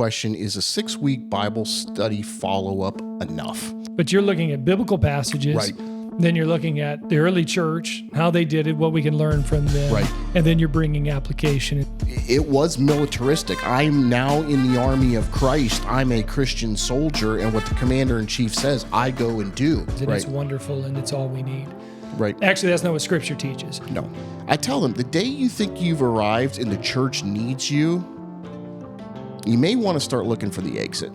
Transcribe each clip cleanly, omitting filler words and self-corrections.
Question: is a 6-week Bible study follow-up enough? But you're looking at biblical passages. Right. Then you're looking at the early church, how they did it, what we can learn from them. Right. And then you're bringing application. It was militaristic. I'm now in the army of Christ. I'm a Christian soldier, and what the commander-in-chief says, I go and do. And right. It's wonderful, and it's all we need. Right. Actually, that's not what Scripture teaches. No. I tell them, the day you think you've arrived and the church needs you, you may want to start looking for the exit.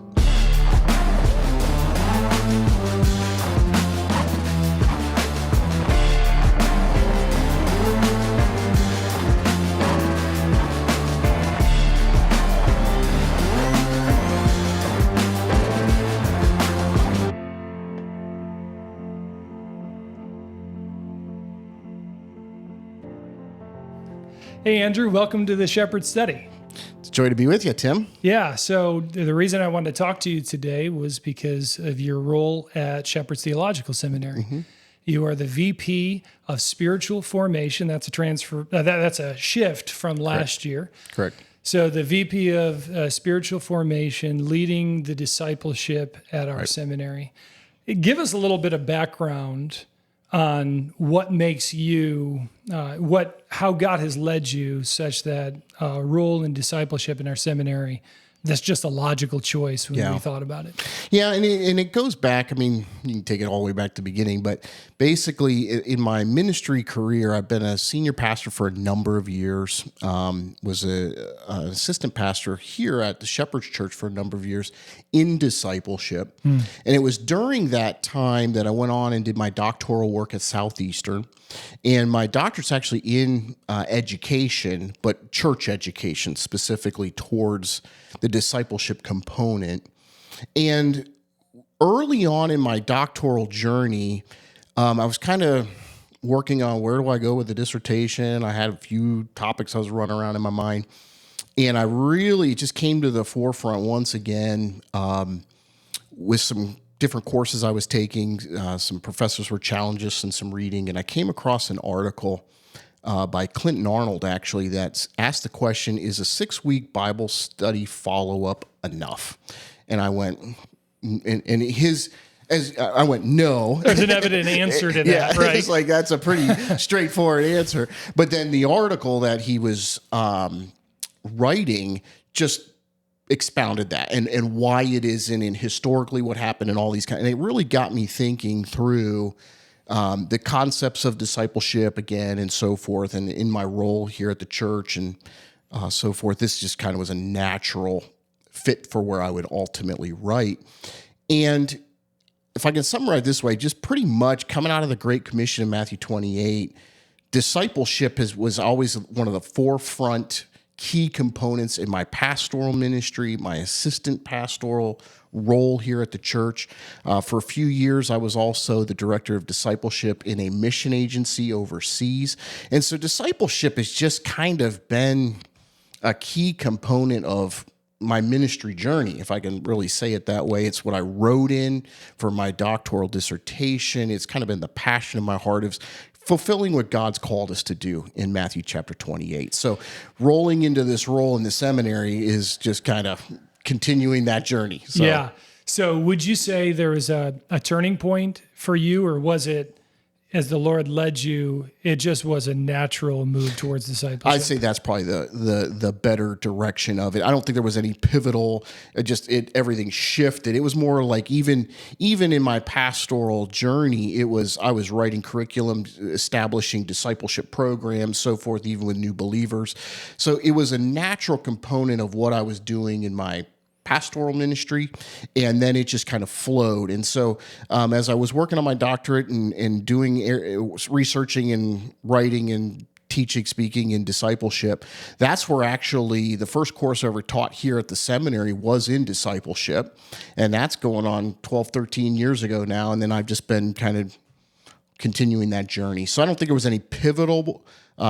Hey, Andrew, welcome to the Shepherd's Study. It's a joy to be with you, Tim. Yeah, so the reason I wanted to talk to you today was because of your role at Shepherds Theological Seminary. Mm-hmm. You are the VP of Spiritual Formation. That's a transfer. That's a shift from last year. Correct. So the VP of Spiritual Formation, leading the discipleship at our seminary. Give us a little bit of background on what makes you, how God has led you such that role in discipleship in our seminary, that's just a logical choice when we thought about it. Yeah, and it goes back, I mean, you can take it all the way back to the beginning, but basically in my ministry career, I've been a senior pastor for a number of years, was an assistant pastor here at the Shepherd's Church for a number of years in discipleship. And it was during that time that I went on and did my doctoral work at Southeastern. And my doctorate's actually in education, but church education, specifically towards the discipleship component. And early on in my doctoral journey, I was kind of working on where do I go with the dissertation. I had a few topics I was running around in my mind. And I really just came to the forefront once again with some different courses I was taking. Some professors were challenging us in some reading, and I came across an article by Clinton Arnold, actually, that's asked the question, is a 6-week Bible study follow-up enough? And I went, I went, no. There's an evident answer to that, right? It's like, that's a pretty straightforward answer. But then the article that he was writing just expounded that and why it isn't, and historically what happened and all these kind. And it really got me thinking through the concepts of discipleship again and so forth. And in my role here at the church and so forth, this just kind of was a natural fit for where I would ultimately write. And if I can summarize this way, just pretty much coming out of the Great Commission in Matthew 28, discipleship was always one of the forefront key components in my pastoral ministry, my assistant pastoral role here at the church. For a few years, I was also the director of discipleship in a mission agency overseas. And so discipleship has just kind of been a key component of my ministry journey, if I can really say it that way. It's what I wrote in for my doctoral dissertation. It's kind of been the passion of my heart of fulfilling what God's called us to do in Matthew chapter 28. So rolling into this role in the seminary is just kind of continuing that journey. So, yeah. So would you say there was a turning point for you, or was it, as the Lord led you, it just was a natural move towards discipleship? I'd say that's probably the better direction of it. I don't think there was any pivotal, everything shifted. It was more like even in my pastoral journey, I was writing curriculum, establishing discipleship programs, so forth, even with new believers. So it was a natural component of what I was doing in my pastoral ministry, and then it just kind of flowed. And so as I was working on my doctorate and doing researching and writing and teaching, speaking, and discipleship, that's where actually the first course I ever taught here at the seminary was in discipleship, and that's going on 12, 13 years ago now, and then I've just been kind of continuing that journey. So I don't think there was any pivotal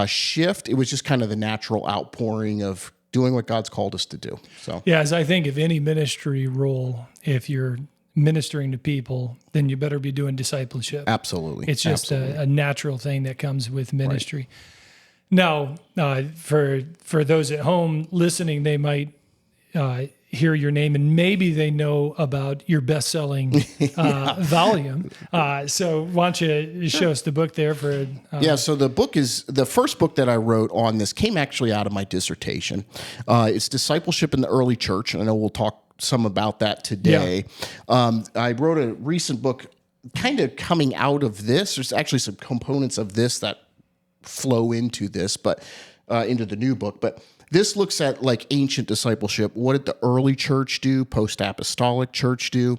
shift. It was just kind of the natural outpouring of doing what God's called us to do. So yeah, as I think of any ministry role, if you're ministering to people, then you better be doing discipleship. Absolutely. It's just a natural thing that comes with ministry. Right. Now, for those at home listening, they might hear your name, and maybe they know about your best-selling volume. So why don't you show us the book there for... So the book is, the first book that I wrote on this came actually out of my dissertation. It's Discipleship in the Early Church, and I know we'll talk some about that today. I wrote a recent book kind of coming out of this. There's actually some components of this that flow into this, but into the new book. But this looks at like ancient discipleship. What did the early church do? Post-apostolic church do?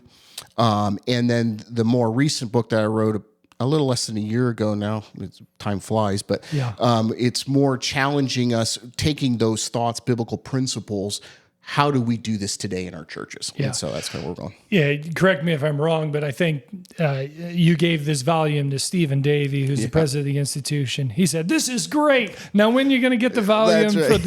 And then the more recent book that I wrote a little less than a year ago now, time flies, but it's more challenging us, taking those thoughts, biblical principles. How do we do this today in our churches? And so that's kind of where we're going. Yeah, correct me if I'm wrong, but I think you gave this volume to Stephen Davey, who's the president of the institution. He said, "This is great. Now, when are you going to get the volume for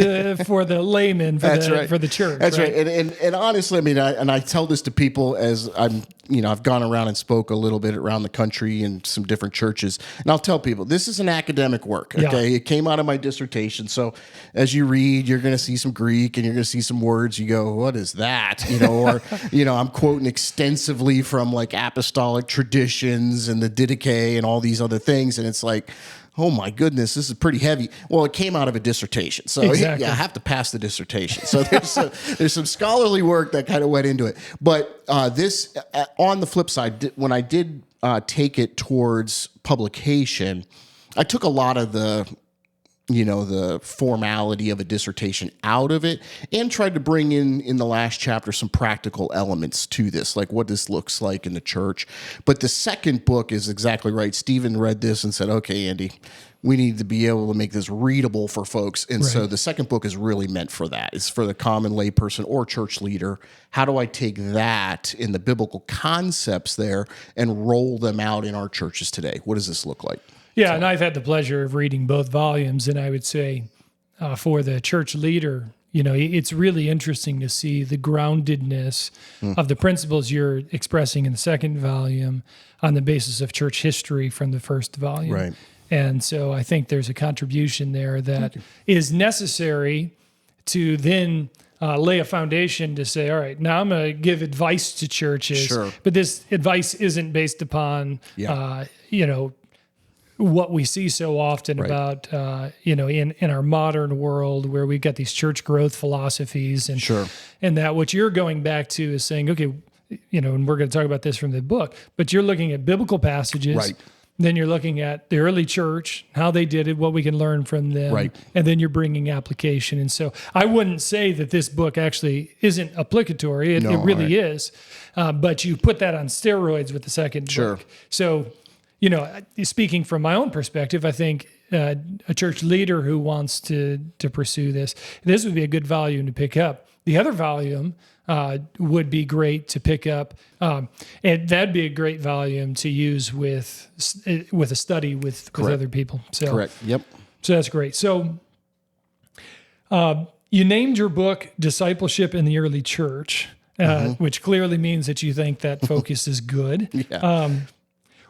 the layman, for the church?" That's right. And honestly, I mean, I tell this to people as I've gone around and spoke a little bit around the country in some different churches, and I'll tell people this is an academic work. Okay, it came out of my dissertation. So as you read, you're going to see some Greek and you're going to see some words. You go, what is that? Or I'm quoting extensively from like apostolic traditions and the Didache and all these other things, and it's like, oh my goodness, this is pretty heavy. Well, it came out of a dissertation, so I have to pass the dissertation. So there's some scholarly work that kind of went into it. But this, on the flip side, when I did take it towards publication, I took a lot of the formality of a dissertation out of it and tried to bring in the last chapter some practical elements to this, like what this looks like in the church. But the second book is exactly right. Stephen read this and said, okay, Andy, we need to be able to make this readable for folks. And so the second book is really meant for that. It's for the common layperson or church leader. How do I take that in the biblical concepts there and roll them out in our churches today? What does this look like? Yeah, and I've had the pleasure of reading both volumes, and I would say for the church leader, it's really interesting to see the groundedness of the principles you're expressing in the second volume on the basis of church history from the first volume. Right. And so I think there's a contribution there that is necessary to then lay a foundation to say, all right, now I'm going to give advice to churches, but this advice isn't based upon, what we see so often about, in our modern world where we've got these church growth philosophies and that what you're going back to is saying, okay, and we're going to talk about this from the book, but you're looking at biblical passages. Right. Then you're looking at the early church, how they did it, what we can learn from them. Right. And then you're bringing application. And so I wouldn't say that this book actually isn't applicatory. It really is. But you put that on steroids with the second book. So, speaking from my own perspective, I think a church leader who wants to pursue this would be a good volume to pick up. The other volume would be great to pick up, and that'd be a great volume to use with a study with other people. So, correct. Yep. So that's great. So you named your book "Discipleship in the Early Church," which clearly means that you think that focus is good.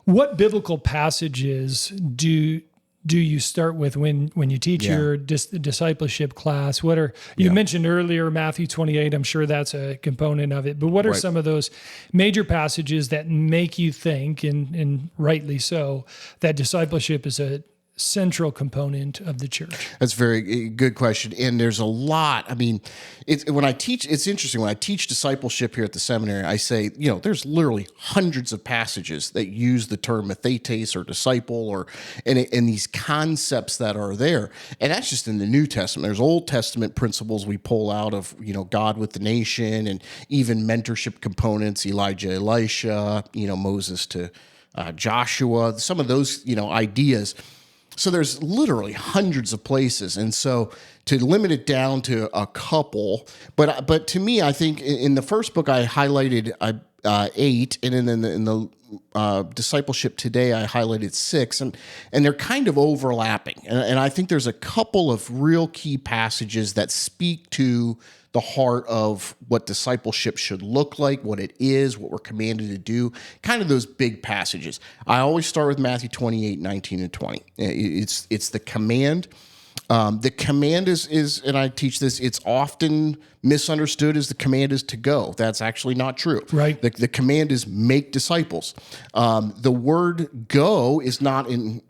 What biblical passages do you start with when you teach your discipleship class? What are you mentioned earlier Matthew 28? I'm sure that's a component of it. But what are some of those major passages that make you think, and rightly so, that discipleship is a central component of the church? That's a very good question. And there's a lot. I mean, it's interesting. When I teach discipleship here at the seminary, I say, there's literally hundreds of passages that use the term mathetes or disciple and these concepts that are there. And that's just in the New Testament. There's Old Testament principles we pull out of, God with the nation, and even mentorship components, Elijah, Elisha, Moses to Joshua, some of those, ideas. So there's literally hundreds of places, and so to limit it down to a couple, but to me, I think in the first book I highlighted 8, and then in the discipleship today I highlighted 6, and they're kind of overlapping, and I think there's a couple of real key passages that speak to the heart of what discipleship should look like, what it is, what we're commanded to do, kind of those big passages. I always start with Matthew 28, 19, and 20. It's the command. The command is, and I teach this, it's often misunderstood as the command is to go. That's actually not true. Right. The command is make disciples. The word go is not in,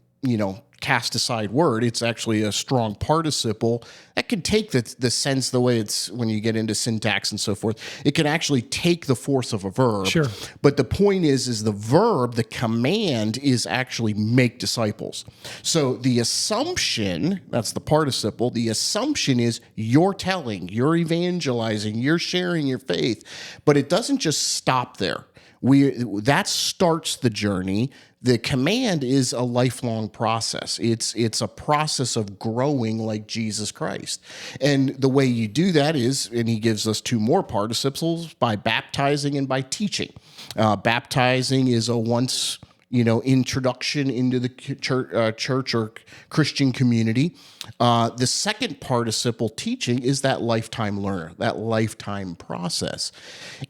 cast aside word. It's actually a strong participle that can take the sense the way it's when you get into syntax and so forth. It can actually take the force of a verb. Sure. But the point is the verb, the command is actually make disciples. So the assumption, that's the participle, the assumption is you're telling, you're evangelizing, you're sharing your faith, but it doesn't just stop there. That starts the journey. The command is a lifelong process. It's a process of growing like Jesus Christ. And the way you do that is, and he gives us two more participles, by baptizing and by teaching. Baptizing is a once introduction into the church or Christian community. The second participle, teaching, is that lifetime learner, that lifetime process.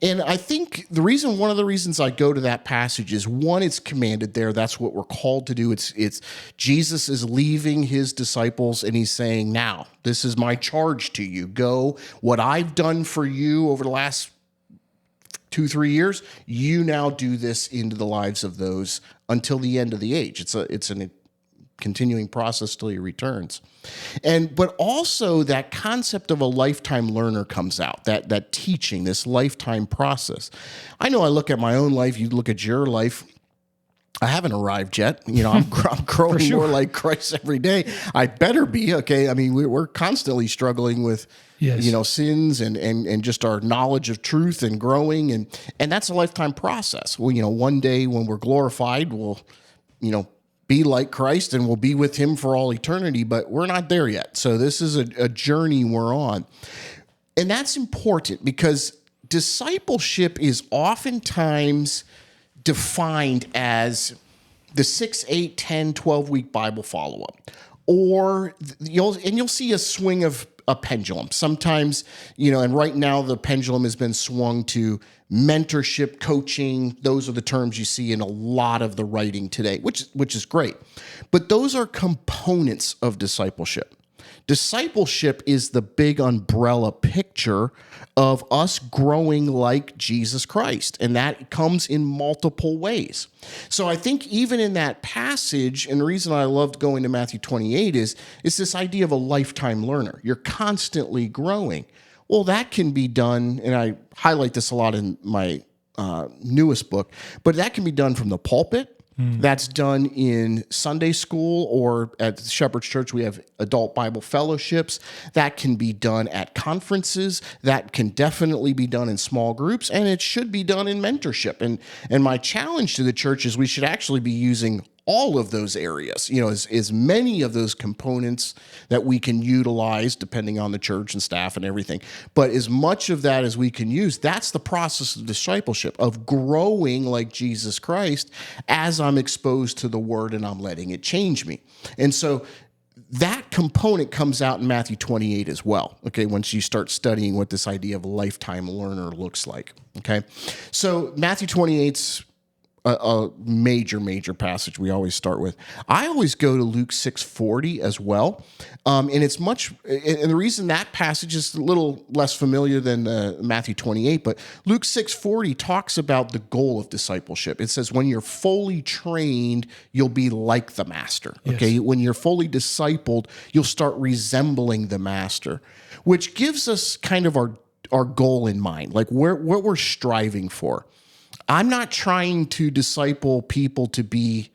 And I think one of the reasons I go to that passage is, one, it's commanded there. That's what we're called to do. It's Jesus is leaving his disciples and he's saying, now, this is my charge to you. Go, what I've done for you over the last 2-3 years, you now do this into the lives of those until the end of the age. It's a continuing process till he returns. But also that concept of a lifetime learner comes out, that teaching, this lifetime process. I know I look at my own life, you look at your life, I haven't arrived yet. I'm growing more like Christ every day. I better be, okay? I mean, we're constantly struggling with sins and just our knowledge of truth and growing, and that's a lifetime process. Well, one day when we're glorified, we'll, be like Christ and we'll be with him for all eternity, but we're not there yet. So this is a journey we're on. And that's important because discipleship is oftentimes defined as the 6, 8, 10, 12-week Bible follow-up. Or you'll see a swing of a pendulum. Sometimes, and right now the pendulum has been swung to mentorship, coaching. Those are the terms you see in a lot of the writing today, which is great. But those are components of discipleship. Discipleship is the big umbrella picture of us growing like Jesus Christ, and that comes in multiple ways. So I think even in that passage, and the reason I loved going to Matthew 28 is this idea of a lifetime learner. You're constantly growing. Well, that can be done, and I highlight this a lot in my newest book, but that can be done from the pulpit. That's done in Sunday school, or at the Shepherd's Church, we have adult Bible fellowships. That can be done at conferences. That can definitely be done in small groups, and it should be done in mentorship. And my challenge to the church is we should actually be using all of those areas, as many of those components that we can utilize depending on the church and staff and everything. But as much of that as we can use, that's the process of discipleship, of growing like Jesus Christ as I'm exposed to the word and I'm letting it change me. And so that component comes out in Matthew 28 as well, okay, once you start studying what this idea of a lifetime learner looks like, okay? So Matthew 28's a major passage we always start with. I always go to Luke 6:40 as well, and it's much. And the reason that passage is a little less familiar than Matthew 28, but Luke 6:40 talks about the goal of discipleship. It says, "When you're fully trained, you'll be like the master." Okay, yes. When you're fully discipled, you'll start resembling the master, which gives us kind of our goal in mind, like what we're striving for. I'm not trying to disciple people to be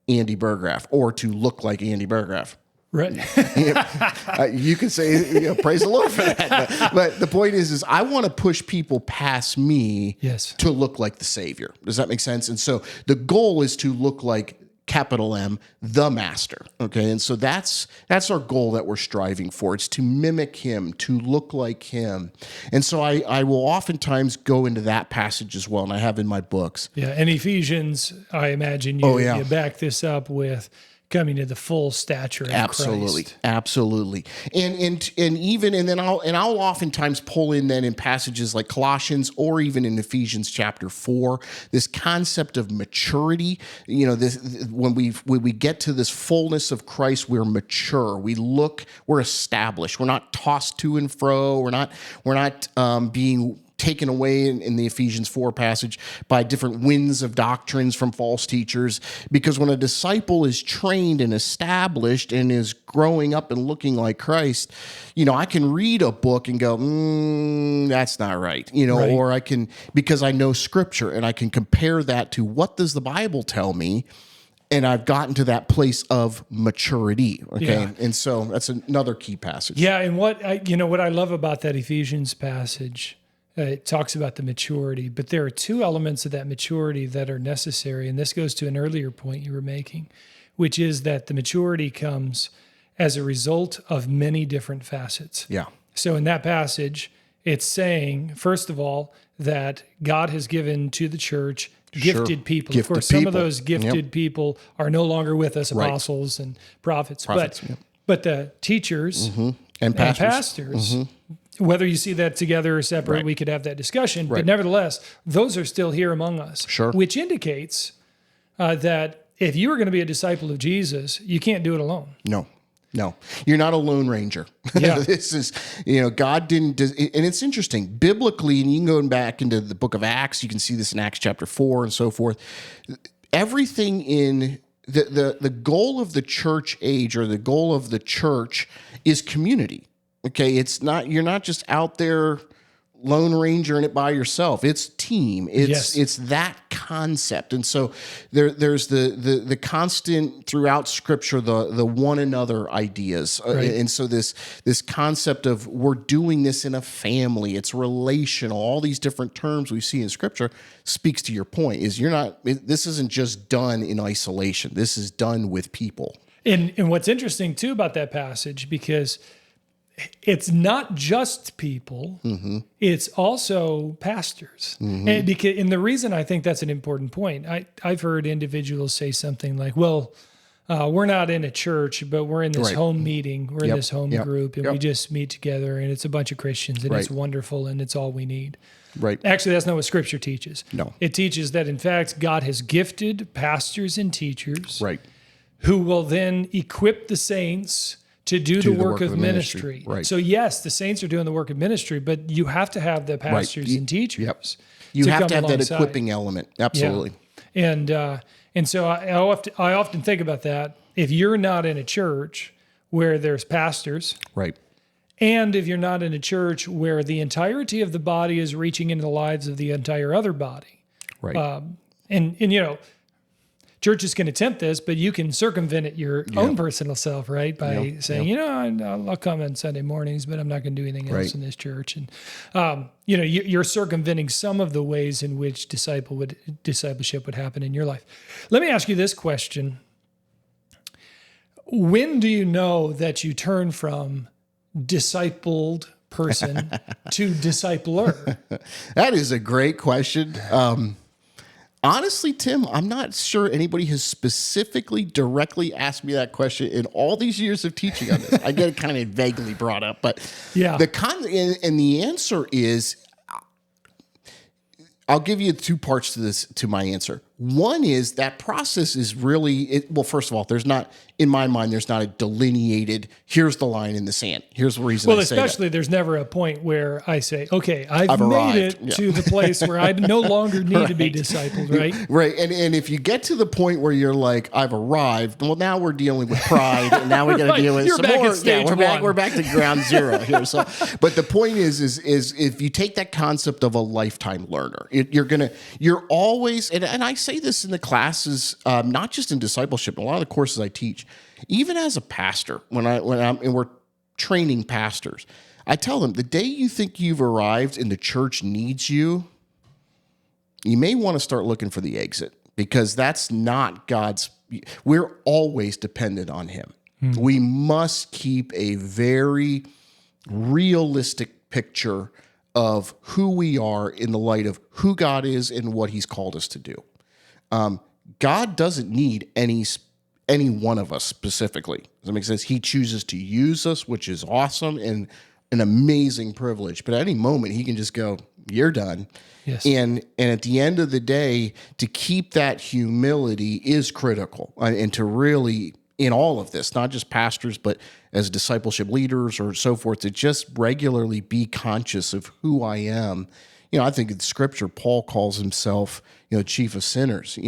Andy Burggraff or to look like Andy Burggraff. Right. You can say, praise the Lord for that. But the point is I want to push people past me to look like the Savior. Does that make sense? And so the goal is to look like, capital M, the master. Okay. And so that's our goal that we're striving for. It's to mimic him, to look like him. And so I will oftentimes go into that passage as well. And I have in my books. Yeah. And Ephesians, I imagine you back this up with coming to the full stature of Absolutely, Christ. absolutely, and even and then I'll oftentimes pull in then in passages like Colossians or even in Ephesians chapter 4 this concept of maturity. This when we get to this fullness of Christ, we're mature. We're established. We're not tossed to and fro. We're not being taken away in the Ephesians 4 passage by different winds of doctrines from false teachers. Because when a disciple is trained and established and is growing up and looking like Christ, I can read a book and go, that's not right. Right. Or I can, because I know scripture and I can compare that to what does the Bible tell me? And I've gotten to that place of maturity. Okay. Yeah. And so that's another key passage. Yeah, and what I love about that Ephesians passage, it talks about the maturity, but there are two elements of that maturity that are necessary, and this goes to an earlier point you were making, which is that the maturity comes as a result of many different facets. Yeah. So in that passage, it's saying, first of all, that God has given to the church gifted people. Gifted of course, some of people. those gifted people are no longer with us, Right. apostles and prophets. Yep. But the teachers And pastors, whether you see that together or separate, Right. we could have that discussion. Right. But nevertheless, those are still here among us. Sure. Which indicates that if you are going to be a disciple of Jesus, you can't do it alone. No, you're not a lone ranger. Yeah. This is, God didn't, and it's interesting biblically, and you can go back into the book of Acts, you can see this in Acts chapter 4 and so forth. Everything in the goal of the church age or the goal of the church is community. Okay. You're not just out there lone ranger in it by yourself. It's team. It's that concept. And so there's the constant throughout scripture, the one another ideas. Right. And so this concept of we're doing this in a family, it's relational, all these different terms we see in scripture speaks to your point is this isn't just done in isolation. This is done with people. And what's interesting too about that passage, because it's not just people, it's also pastors. And the reason I think that's an important point, I've heard individuals say something like, well, we're not in a church, but we're in this Right. home meeting, we're in this home group, and we just meet together, and it's a bunch of Christians, and it's Right. wonderful, and it's all we need. Right. Actually, that's not what Scripture teaches. No. It teaches that, in fact, God has gifted pastors and teachers Right. who will then equip the saints to do the work of ministry. Right. So yes, the saints are doing the work of ministry, but you have to have the pastors and teachers. Yep. You have come to have that alongside. equipping element. Absolutely. Yeah. And so I often think about that. If you're not in a church where there's pastors, Right. and if you're not in a church where the entirety of the body is reaching into the lives of the entire other body, Right. and churches can attempt this, but you can circumvent it your own personal self, right? By saying, I'll come on Sunday mornings, but I'm not going to do anything else Right. in this church. And, you're circumventing some of the ways in which discipleship would happen in your life. Let me ask you this question. When do you know that you turn from discipled person to discipler? That is a great question. Honestly, Tim, I'm not sure anybody has specifically directly asked me that question in all these years of teaching on this. I get it kind of vaguely brought up, but Yeah. the answer is, I'll give you two parts to my answer. One is that process is really, well, first of all, in my mind, there's not a delineated, here's the line in the sand. Here's the reason Well, I say that. especially there's never a point where I say, okay, I've I've made arrived. it to the place where I no longer need to be discipled, right? Right. And if you get to the point where you're like, I've arrived, well, now we're dealing with pride, and now we got to deal with You're some back at more. stage one. We're back to ground zero here. So, but the point is if you take that concept of a lifetime learner, you're always, and I say this in the classes, not just in discipleship, a lot of the courses I teach, even as a pastor, and we're training pastors, I tell them the day you think you've arrived and the church needs you, you may want to start looking for the exit, because that's not God's. We're always dependent on Him. We must keep a very realistic picture of who we are in the light of who God is and what He's called us to do. God doesn't need any one of us specifically. Does that make sense? He chooses to use us, which is awesome and an amazing privilege. But at any moment, he can just go, you're done. Yes. And at the end of the day, to keep that humility is critical. And to really, in all of this, not just pastors, but as discipleship leaders or so forth, to just regularly be conscious of who I am. I think in Scripture, Paul calls himself, chief of sinners.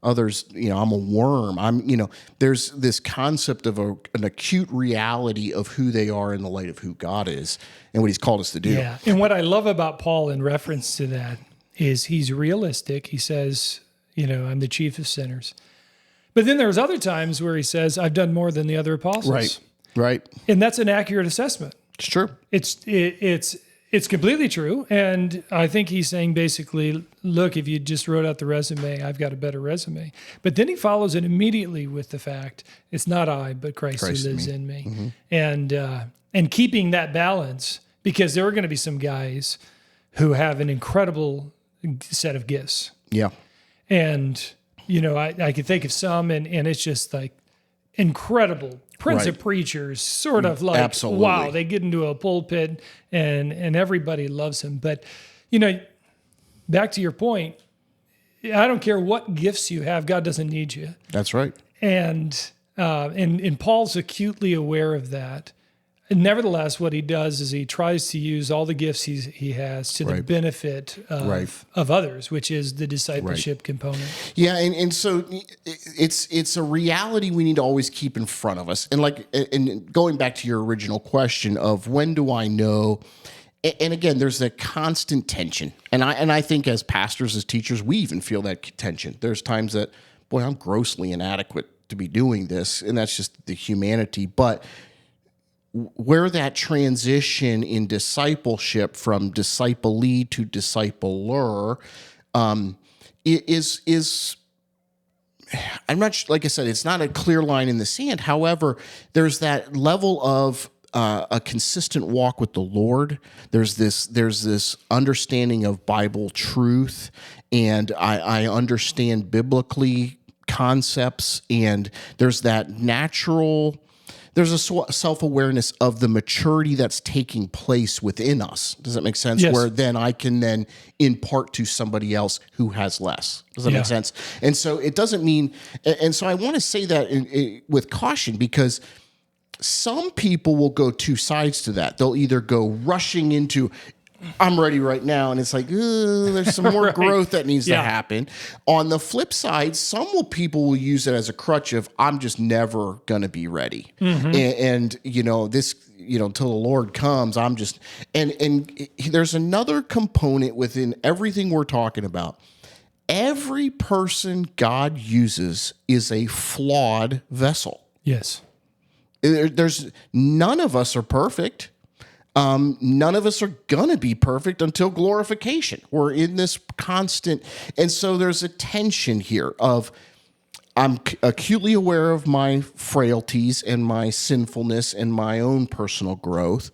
Others, I'm a worm. There's this concept of an acute reality of who they are in the light of who God is and what He's called us to do. Yeah. And what I love about Paul in reference to that is he's realistic. He says, I'm the chief of sinners. But then there's other times where he says, I've done more than the other apostles. Right. And that's an accurate assessment. It's true. It's completely true. And I think he's saying basically, look, if you just wrote out the resume, I've got a better resume. But then he follows it immediately with the fact, it's not I, but Christ who lives in me. Mm-hmm. And keeping that balance, because there are going to be some guys who have an incredible set of gifts. Yeah. And, I could think of some, and it's just like incredible Prince of Preachers, sort of like, absolutely. Wow, they get into a pulpit and everybody loves him. But, back to your point, I don't care what gifts you have, God doesn't need you. That's right. And Paul's acutely aware of that. And nevertheless, what he does is he tries to use all the gifts he has to the benefit of others, which is the discipleship component. Yeah, and so it's a reality we need to always keep in front of us. And going back to your original question of when do I know? And again, there's a constant tension. And I think as pastors, as teachers, we even feel that tension. There's times that, boy, I'm grossly inadequate to be doing this, and that's just the humanity. But where that transition in discipleship from disciplee to discipler is I'm not, like I said, it's not a clear line in the sand. However, there's that level of a consistent walk with the Lord. There's this understanding of Bible truth, and I understand biblically concepts, and there's that natural. There's a self-awareness of the maturity that's taking place within us. Does that make sense? Yes. Where then I can then impart to somebody else who has less. Does that make sense? And so it doesn't mean, and so I want to say that with caution, because some people will go two sides to that. They'll either go rushing into, I'm ready right now, and it's like, there's some more growth that needs to happen. On the flip side, people will use it as a crutch of, I'm just never going to be ready. Mm-hmm. And this, till the Lord comes, I'm just, and there's another component within everything we're talking about. Every person God uses is a flawed vessel. Yes. There's none of us are perfect. None of us are going to be perfect until glorification. We're in this constant. And so there's a tension here of I'm acutely aware of my frailties and my sinfulness and my own personal growth.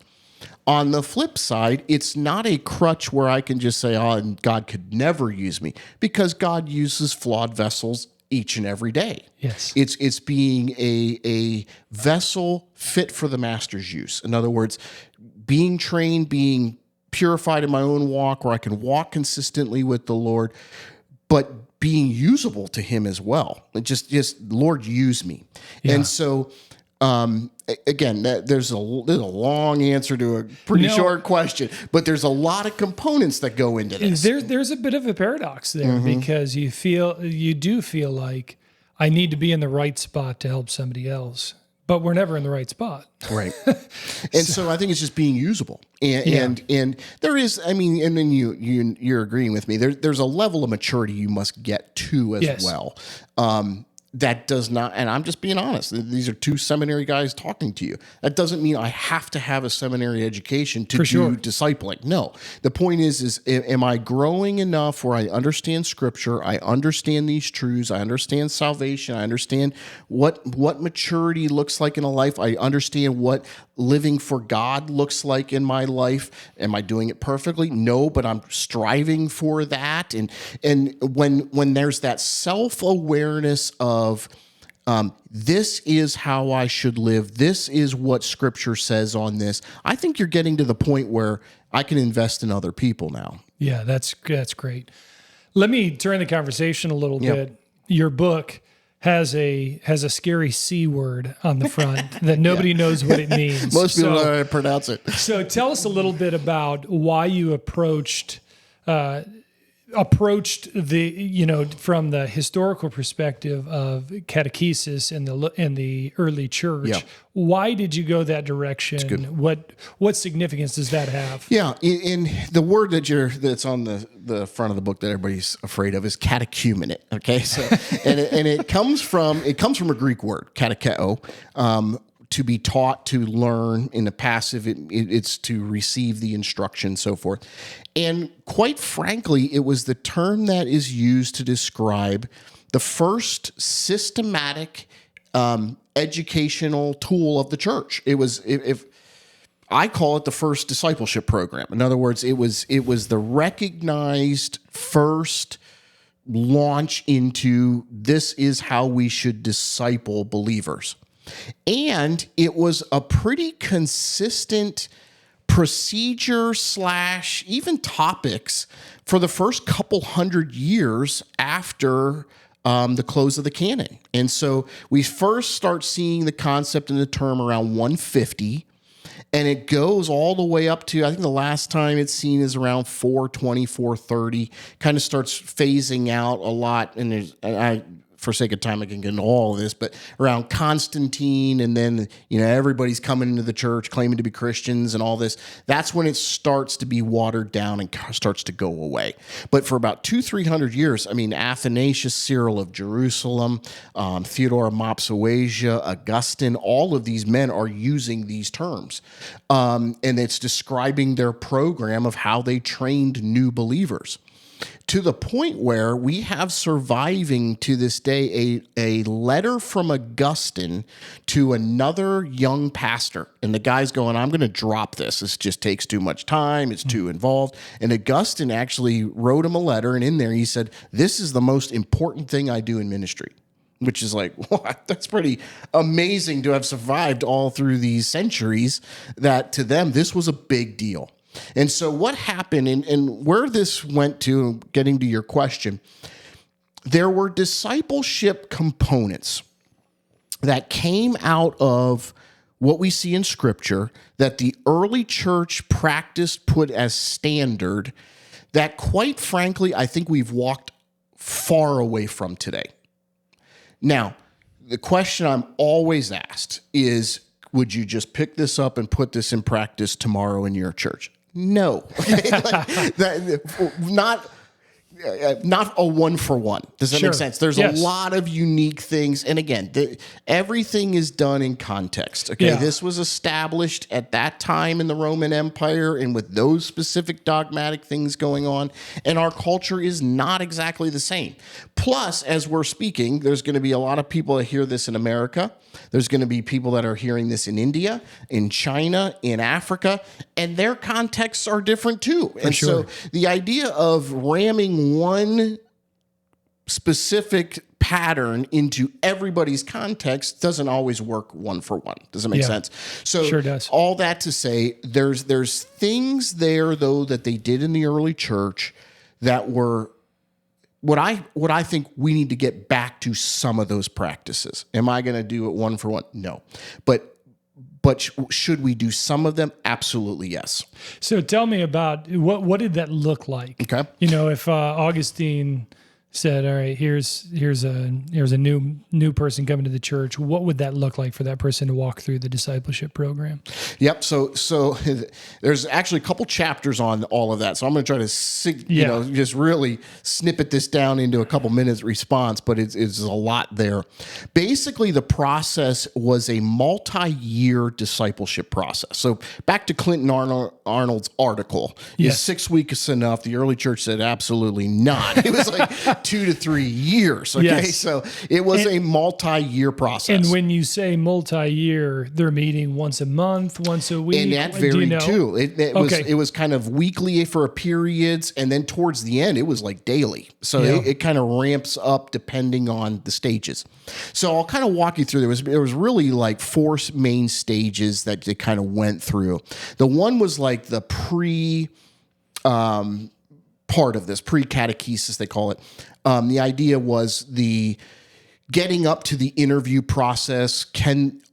On the flip side, it's not a crutch where I can just say, oh, God could never use me, because God uses flawed vessels each and every day. Yes. It's being a vessel fit for the master's use. In other words, being trained, being purified in my own walk, where I can walk consistently with the Lord, but being usable to Him as well. Just Lord, use me. Yeah. And so, again, there's a long answer to a pretty short question, but there's a lot of components that go into this. There's a bit of a paradox there, because you do feel like I need to be in the right spot to help somebody else. But we're never in the right spot. Right. And so I think it's just being usable. And there is, and then you're agreeing with me, there's a level of maturity you must get to as well. That does not, and I'm just being honest, these are two seminary guys talking to you. That doesn't mean I have to have a seminary education to do discipling. No. The point is am I growing enough where I understand Scripture, I understand these truths, I understand salvation, I understand what maturity looks like in a life, I understand what living for God looks like in my life. Am I doing it perfectly? No, but I'm striving for that. And when there's that self-awareness of This is how I should live. This is what Scripture says on this. I think you're getting to the point where I can invest in other people now. Yeah, that's great. Let me turn the conversation a little bit. Your book has a scary C word on the front that nobody knows what it means. Most people don't know how to pronounce it. So tell us a little bit about why you approached the from the historical perspective of catechesis in the early church. Yeah. Why did you go that direction? What significance does that have? Yeah, in the word that's on the front of the book that everybody's afraid of is catechumenate. Okay, so and it comes from a Greek word, katecheo. To be taught, to learn. In the passive, it's to receive the instruction, so forth. And quite frankly, it was the term that is used to describe the first systematic educational tool of the church. It was, if I call it, the first discipleship program. In other words, it was the recognized first launch into this is how we should disciple believers. And it was a pretty consistent procedure / even topics for the first couple hundred years after the close of the canon. And so we first start seeing the concept and the term around 150, and it goes all the way up to, I think the last time it's seen is around 420, 430, kind of starts phasing out a lot. And for sake of time, I can get into all of this, but around Constantine, and then, everybody's coming into the church claiming to be Christians and all this. That's when it starts to be watered down and starts to go away. But for about 200-300 years, Athanasius, Cyril of Jerusalem, Theodore of Mopsuasia, Augustine, all of these men are using these terms. And it's describing their program of how they trained new believers, to the point where we have surviving to this day a letter from Augustine to another young pastor. And the guy's going, I'm going to drop this. This just takes too much time. It's too involved. And Augustine actually wrote him a letter. And in there he said, this is the most important thing I do in ministry. Which is like, what? That's pretty amazing to have survived all through these centuries, that to them, this was a big deal. And so what happened, and where this went to, getting to your question, there were discipleship components that came out of what we see in Scripture that the early church practiced, put as standard, that quite frankly, I think we've walked far away from today. Now, the question I'm always asked is, would you just pick this up and put this in practice tomorrow in your church? No, not a one for one. Does that make sense? There's a lot of unique things. And again, everything is done in context. Okay. Yeah. This was established at that time in the Roman Empire and with those specific dogmatic things going on. And our culture is not exactly the same. Plus, as we're speaking, there's going to be a lot of people that hear this in America. There's going to be people that are hearing this in India, in China, in Africa, and their contexts are different too. So the idea of ramming one specific pattern into everybody's context doesn't always work one for one. Does that make sense? So sure does. All that to say, there's things there though that they did in the early church that were what I think we need to get back to some of those practices. Am I going to do it one for one? No. But should we do some of them? Absolutely, yes. So tell me about what did that look like? Okay. If Augustine said, all right, here's a new person coming to the church, what would that look like for that person to walk through the discipleship program? Yep. So there's actually a couple chapters on all of that. So I'm going to try to just really snippet this down into a couple minutes response, but it's a lot there. Basically, the process was a multi-year discipleship process. So back to Clinton Arnold's article, is 6 weeks enough? The early church said absolutely not. It was like 2 to 3 years. Okay. Yes. So it was a multi-year process. And when you say multi-year, they're meeting once a month, once a week. And that varied too. It was kind of weekly for periods. And then towards the end, it was like daily. So it kind of ramps up depending on the stages. So I'll kind of walk you through. There was really like 4 main stages that they kind of went through. The one was like the part of this, pre-catechesis, they call it. The idea was the getting up to the interview process.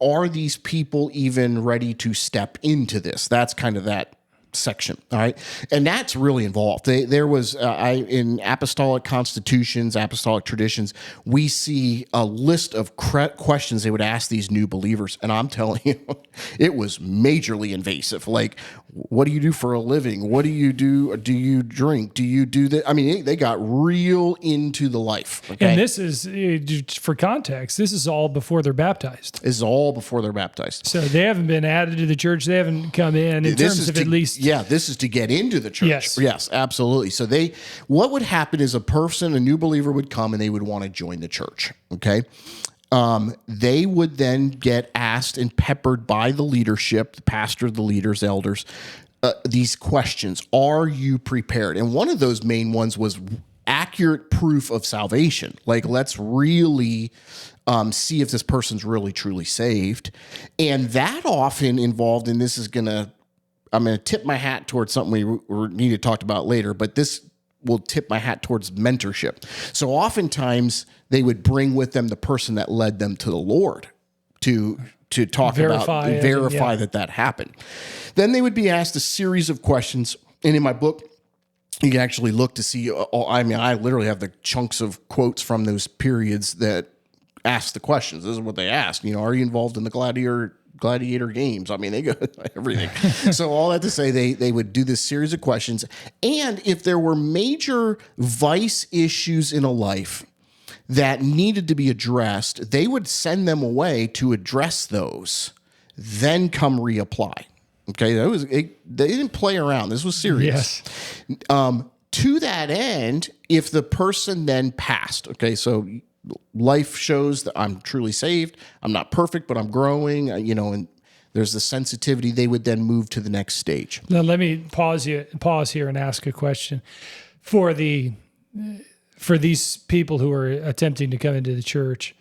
Are these people even ready to step into this? That's kind of that section. All right. And that's really involved. There was, in apostolic constitutions, apostolic traditions, we see a list of questions they would ask these new believers. And I'm telling you, it was majorly invasive. Like, what do you do for a living? What do you do? Do you drink? Do you do that? I mean, they got real into the life. Okay? And this is, for context, this is all before they're baptized. This is all before they're baptized. So they haven't been added to the church. They haven't come in terms of at least. Yeah, this is to get into the church. Yes, absolutely. So what would happen is a new believer would come and they would want to join the church. Okay. They would then get asked and peppered by the leadership, the pastor, the leaders, elders, these questions. Are you prepared? And one of those main ones was accurate proof of salvation. Like, let's really see if this person's really, truly saved. And that often involved, and I'm going to tip my hat towards something we need to talk about later, but this will tip my hat towards mentorship. So oftentimes they would bring with them the person that led them to the Lord to verify that happened. Then they would be asked a series of questions. And in my book, you can actually look to see, I literally have the chunks of quotes from those periods that ask the questions. This is what they asked. Are you involved in the gladiator games? I mean, they go everything. So all that to say, they would do this series of questions. And if there were major vice issues in a life that needed to be addressed, they would send them away to address those, then come reapply. Okay. They didn't play around. This was serious. Yes. To that end, if the person then passed, okay, so life shows that I'm truly saved. I'm not perfect, but I'm growing, and there's the sensitivity. They would then move to the next stage. Now, let me pause here and ask a question. For these people who are attempting to come into the church,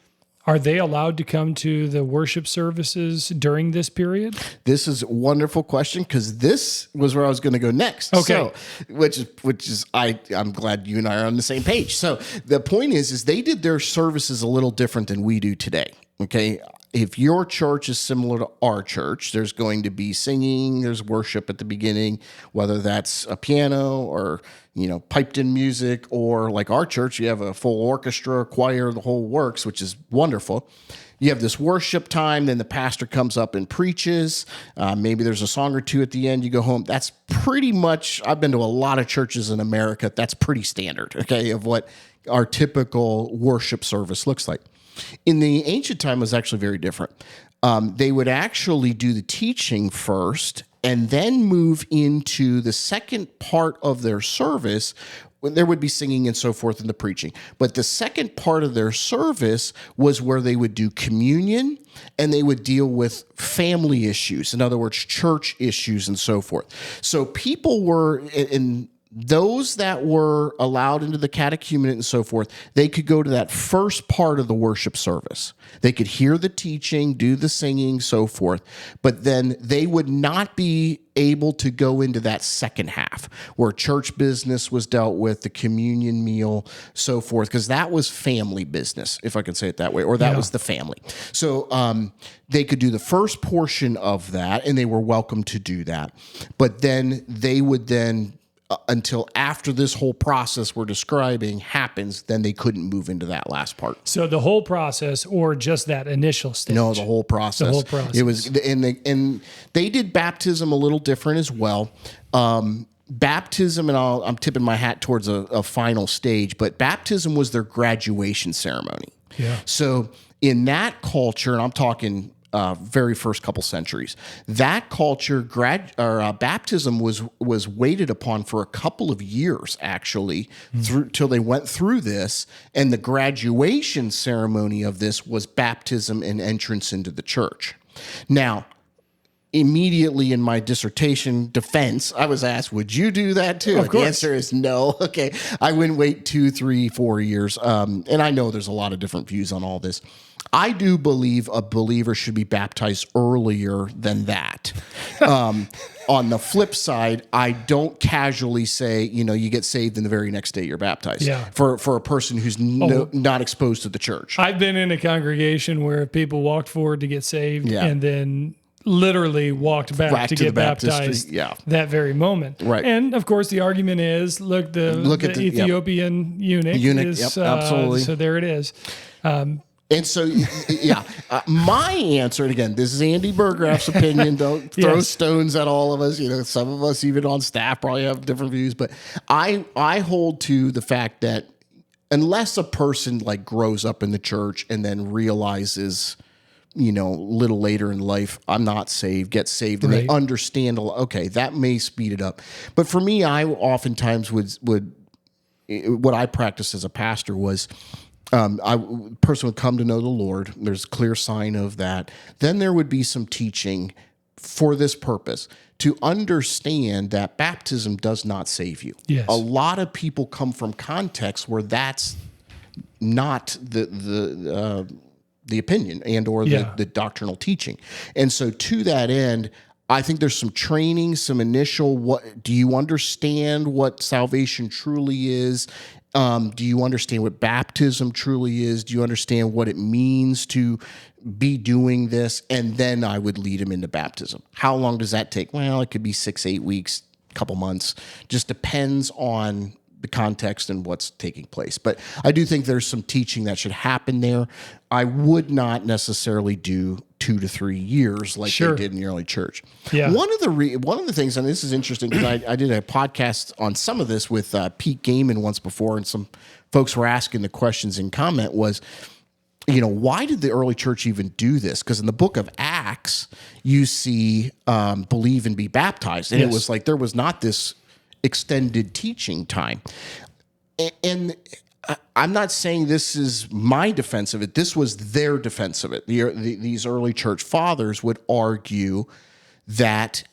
are they allowed to come to the worship services during this period? This is a wonderful question, because this was where I was going to go next. Okay. So, I'm glad you and I are on the same page. So the point is they did their services a little different than we do today. Okay. If your church is similar to our church, there's going to be singing, there's worship at the beginning, whether that's a piano or, piped in music, or like our church, you have a full orchestra, choir, the whole works, which is wonderful. You have this worship time, then the pastor comes up and preaches. Maybe there's a song or two at the end, you go home. That's pretty much, I've been to a lot of churches in America. That's pretty standard, okay, of what our typical worship service looks like. In the ancient time, it was actually very different. They would actually do the teaching first and then move into the second part of their service, when there would be singing and so forth in the preaching. But the second part of their service was where they would do communion and they would deal with family issues. In other words, church issues and so forth. So people were in those that were allowed into the catechumenate and so forth, they could go to that first part of the worship service. They could hear the teaching, do the singing, so forth, but then they would not be able to go into that second half where church business was dealt with, the communion meal, so forth, because that was family business, if I could say it that way, or that was the family. So they could do the first portion of that, and they were welcome to do that. But then they would until after this whole process we're describing happens, then they couldn't move into that last part. So the whole process, or just that initial stage? No, the whole process. The whole process. It was, and they did baptism a little different as well. Baptism, and I'm tipping my hat towards a final stage, but baptism was their graduation ceremony. Yeah. So in that culture, and I'm talking very first couple centuries. That culture, baptism was waited upon for a couple of years, actually, till they went through this. And the graduation ceremony of this was baptism and entrance into the church. Now, immediately in my dissertation defense, I was asked, would you do that too? Of course. The answer is no. Okay. I wouldn't wait 2, 3, 4 years. And I know there's a lot of different views on all this. I do believe a believer should be baptized earlier than that. On the flip side, I don't casually say, you get saved and the very next day you're baptized. Yeah. For a person who's not exposed to the church. I've been in a congregation where people walked forward to get saved and then literally walked back to get baptized that very moment. Right. And of course the argument is, look at the Ethiopian eunuch is, absolutely. So there it is. And so, my answer, and again, this is Andy Burggraff's opinion. Don't throw stones at all of us. Some of us, even on staff, probably have different views. But I hold to the fact that unless a person grows up in the church and then realizes, a little later in life, I'm not saved, get saved, and they understand, okay, that may speed it up. But for me, I oftentimes would what I practiced as a pastor was, person would come to know the Lord. There's a clear sign of that. Then there would be some teaching for this purpose, to understand that baptism does not save you. Yes. A lot of people come from contexts where that's not the opinion and or the doctrinal teaching. And so to that end, I think there's some training, some initial, do you understand what salvation truly is? Do you understand what baptism truly is? Do you understand what it means to be doing this? And then I would lead him into baptism. How long does that take? Well, it could be 6, 8 weeks, couple months. Just depends on the context and what's taking place. But I do think there's some teaching that should happen there. I would not necessarily do 2 to 3 years like they did in the early church. Yeah. One of the things, and this is interesting because I did a podcast on some of this with Pete Gaiman once before, and some folks were asking the questions in comment was, why did the early church even do this? Because in the book of Acts, you see believe and be baptized. And it was like there was not this extended teaching time. And I'm not saying this is my defense of it. This was their defense of it. These early church fathers would argue that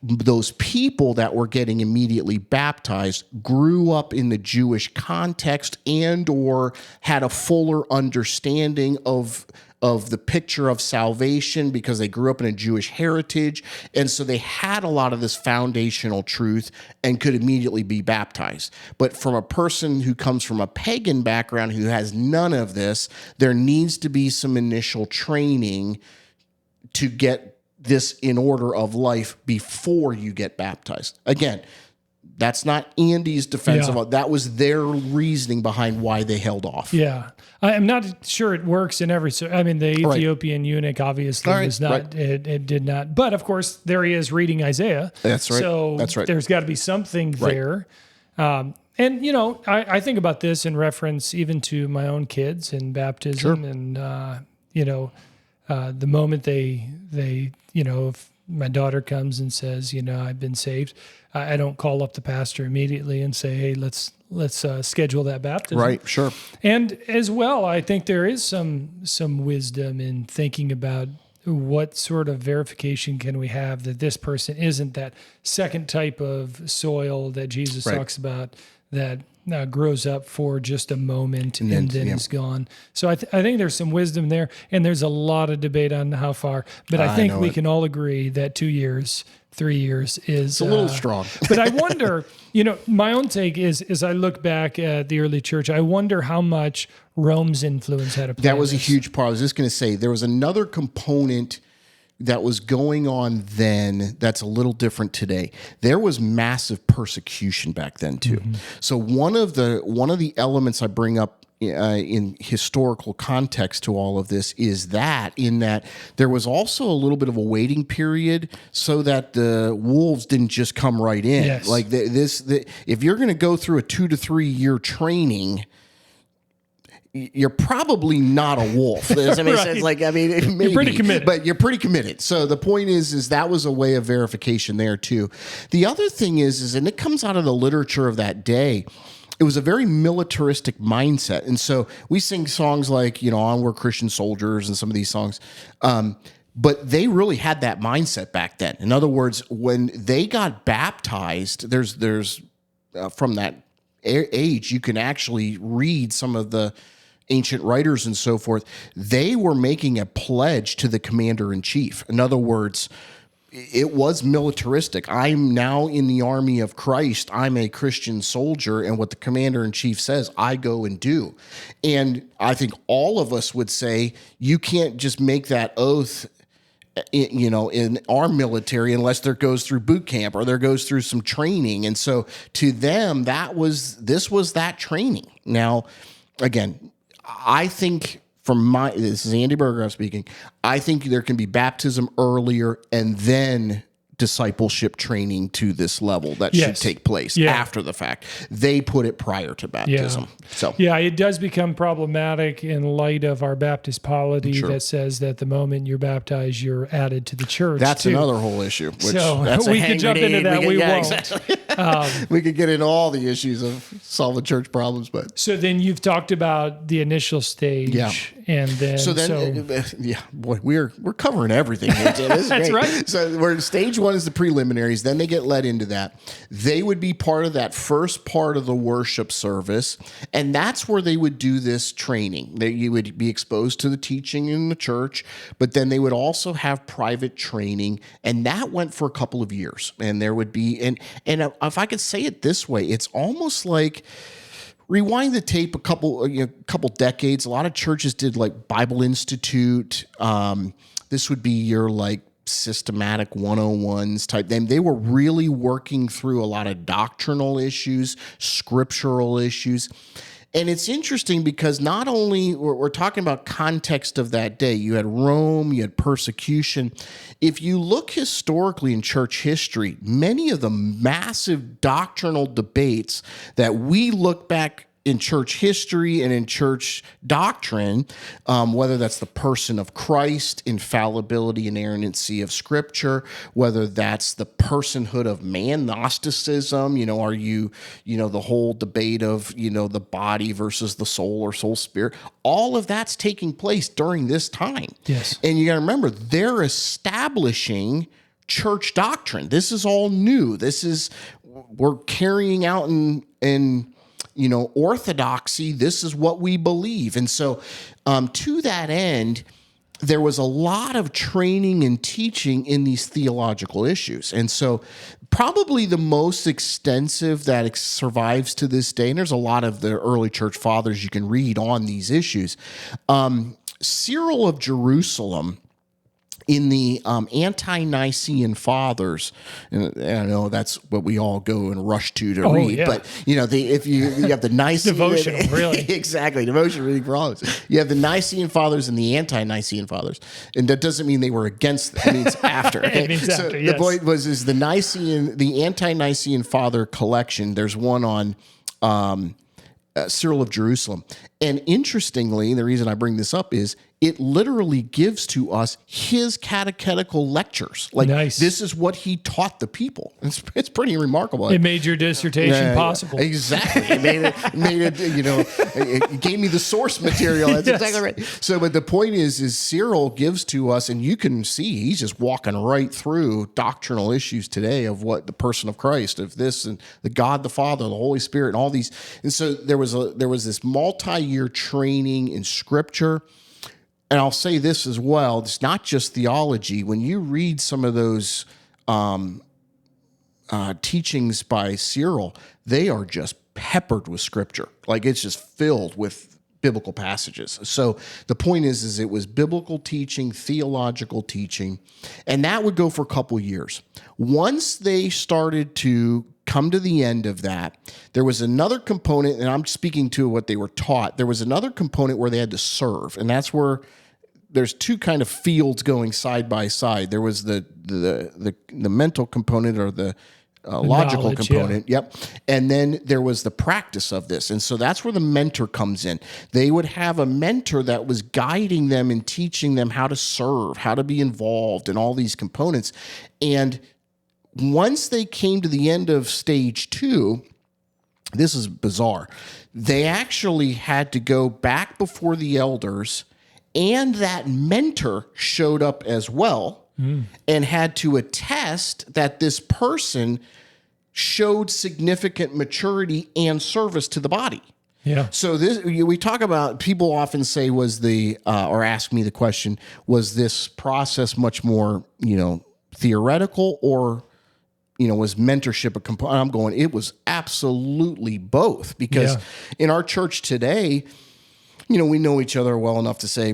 those people that were getting immediately baptized grew up in the Jewish context and or had a fuller understanding of the picture of salvation because they grew up in a Jewish heritage. And so they had a lot of this foundational truth and could immediately be baptized. But from a person who comes from a pagan background who has none of this, there needs to be some initial training to get this in order of life before you get baptized. Again, that's not Andy's defense of it. That was their reasoning behind why they held off. Yeah. I'm not sure it works in every... the Ethiopian eunuch obviously was not... It did not. But, of course, there he is reading Isaiah. That's right. So that's right. There's got to be something there. And, I think about this in reference even to my own kids and baptism. And, the moment they if my daughter comes and says, I've been saved, I don't call up the pastor immediately and say, hey, let's schedule that baptism. Right, sure. And as well, I think there is some wisdom in thinking about what sort of verification can we have that this person isn't that second type of soil that Jesus talks about that grows up for just a moment and then is gone. So I think there's some wisdom there, and there's a lot of debate on how far. But I think we can all agree that 2 years, 3 years is a little strong. But I wonder, my own take is, as I look back at the early church, I wonder how much Rome's influence had a play. That was a huge part. I was just going to say there was another component that was going on then that's a little different today. There was massive persecution back then too. Mm-hmm. So one of the elements I bring up in historical context to all of this is that there was also a little bit of a waiting period so that the wolves didn't just come right in. Yes. Like if you're going to go through a 2 to 3 year training, you're probably not a wolf. Does that make sense? Like, I mean, maybe, you're pretty committed. But you're pretty committed. So the point is that was a way of verification there too. The other thing is, and it comes out of the literature of that day, it was a very militaristic mindset. And so we sing songs like, On We're Christian Soldiers and some of these songs. But they really had that mindset back then. In other words, when they got baptized, there's from that age, you can actually read some of the ancient writers and so forth. They were making a pledge to the commander-in-chief. In other words, it was militaristic. I'm now in the army of Christ. I'm a Christian soldier, and what the commander-in-chief says, I go and do. And I think all of us would say you can't just make that oath in our military unless there goes through boot camp or there goes through some training. And so to them, this was that training. Now, again, I think this is Andy Burggraff speaking, I think there can be baptism earlier and then discipleship training to this level that should take place after the fact. They put it prior to baptism. So it does become problematic in light of our Baptist polity that says that the moment you're baptized, you're added to the church. That's another whole issue. Which so we could jump into that. We won't. Exactly. We could get into all the issues of solving church problems, but so then you've talked about the initial stage, and then boy, we're covering everything here, Tim. This is That's great. right. So we're stage one is the preliminaries. Then they get led into that. They would be part of that first part of the worship service, and that's where they would do this training. You would be exposed to the teaching in the church, but then they would also have private training, and that went for a couple of years. And there would be, and if I could say it this way, it's almost like, rewind the tape a couple decades. A lot of churches did like Bible Institute. This would be your like systematic 101s type thing. They were really working through a lot of doctrinal issues, scriptural issues. And it's interesting because not only we're talking about context of that day, you had Rome, you had persecution. If you look historically in church history, many of the massive doctrinal debates that we look back in church history and in church doctrine, whether that's the person of Christ, infallibility and inerrancy of Scripture, whether that's the personhood of man, Gnosticism, are you, the whole debate of, the body versus the soul or soul spirit, all of that's taking place during this time. Yes. And you got to remember, they're establishing church doctrine. This is all new. We're carrying out in orthodoxy, this is what we believe. And so to that end, there was a lot of training and teaching in these theological issues. And so probably the most extensive that survives to this day, and there's a lot of the early church fathers you can read on these issues. Cyril of Jerusalem, in the anti-Nicene fathers, and I know that's what we all go and rush to read, but if you have the Nicene devotional, really, exactly, devotional reading for all of us. You have the Nicene fathers and the anti-Nicene fathers, and that doesn't mean they were against them. It means after. Okay? It means so after, the point is the anti-Nicene father collection. There's one on Cyril of Jerusalem, and interestingly, the reason I bring this up is it literally gives to us his catechetical lectures. Like, nice. This is what he taught the people. It's pretty remarkable. It made your dissertation possible. Exactly. It made it, it gave me the source material. That's exactly right. So, but the point is Cyril gives to us, and you can see he's just walking right through doctrinal issues today of what the person of Christ, of this and the God, the Father, the Holy Spirit, and all these. And so there was this multi-year training in Scripture. And I'll say this as well, it's not just theology. When you read some of those teachings by Cyril, they are just peppered with Scripture. Like, it's just filled with biblical passages. So the point is it was biblical teaching, theological teaching, and that would go for a couple years. Once they started to come to the end of that, there was another component, and I'm speaking to what they were taught. There was another component where they had to serve, and that's where there's two kind of fields going side by side. There was the mental component, or the logical Knowledge, component. Yep. And then there was the practice of this. And so that's where the mentor comes in. They would have a mentor that was guiding them and teaching them how to serve, how to be involved in all these components. And once they came to the end of stage 2, this is bizarre. They actually had to go back before the elders, and that mentor showed up as well and had to attest that this person showed significant maturity and service to the body. Yeah. So this, we talk about, people often say or ask me the question, was this process much more, theoretical, or was mentorship a component? I'm going, it was absolutely both, because in our church today, we know each other well enough to say,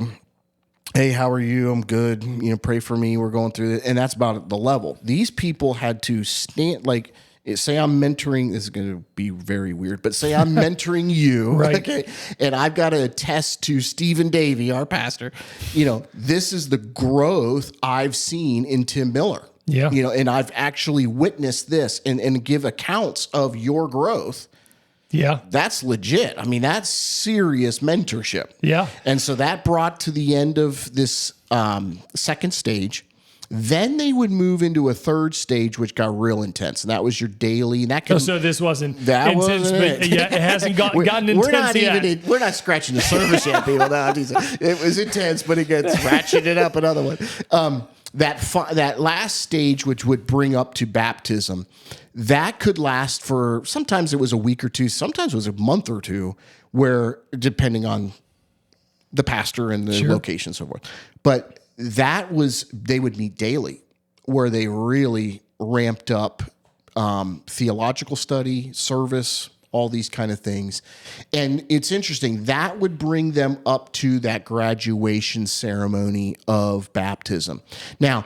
hey, how are you? I'm good. Pray for me. We're going through it. And that's about the level. These people had to stand, like, say I'm mentoring, this is going to be very weird, but say I'm mentoring you, right? Okay, and I've got to attest to Stephen Davey, our pastor, this is the growth I've seen in Tim Miller. Yeah. And I've actually witnessed this and give accounts of your growth. Yeah. That's legit. I mean, that's serious mentorship. Yeah. And so that brought to the end of this second stage. Then they would move into a third stage, which got real intense. And that was your daily. And that could, so this wasn't that intense, wasn't but it. it hasn't gotten intense yet. We're not scratching the surface yet, people. No, it was intense, but it gets ratcheted up another one. That last stage, which would bring up to baptism, that could last for, sometimes it was a week or two, sometimes it was a month or two, where, depending on the pastor and the location and so forth. But they would meet daily, where they really ramped up theological study, service, all these kind of things. And it's interesting, that would bring them up to that graduation ceremony of baptism. Now,